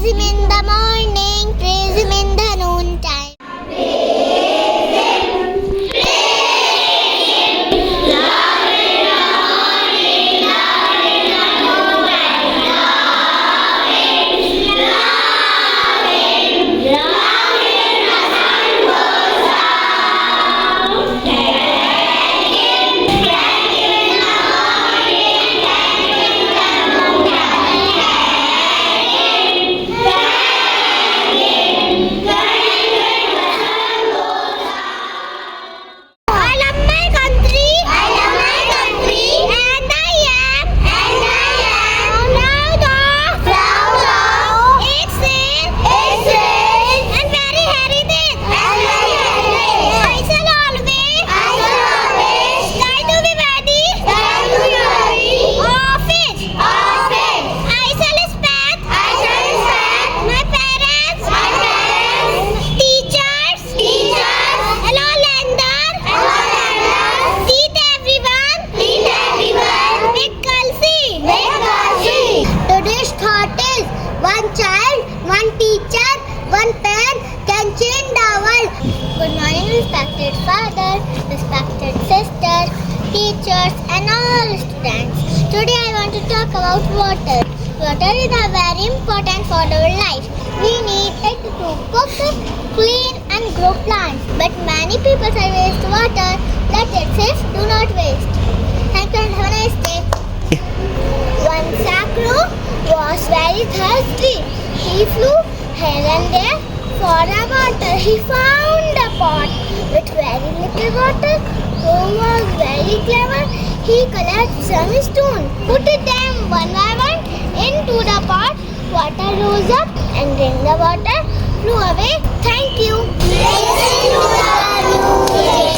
Him in the morning, praise Him in the noontime. One child, one teacher, one pen can change the world. Good morning, respected father, respected sisters, teachers and all students. Today I want to talk about water. Water is a very important for our life. We need it to cook, clean and grow plants. But many people waste water. Let it safe, do not waste. Thank you and have a nice day. One sacro was very thirsty. He flew here and there for a water. He found a pot with very little water. Who was very clever. He collected some stone, put them one by one into the pot. Water rose up and then the water flew away. Thank you. Listen to the news.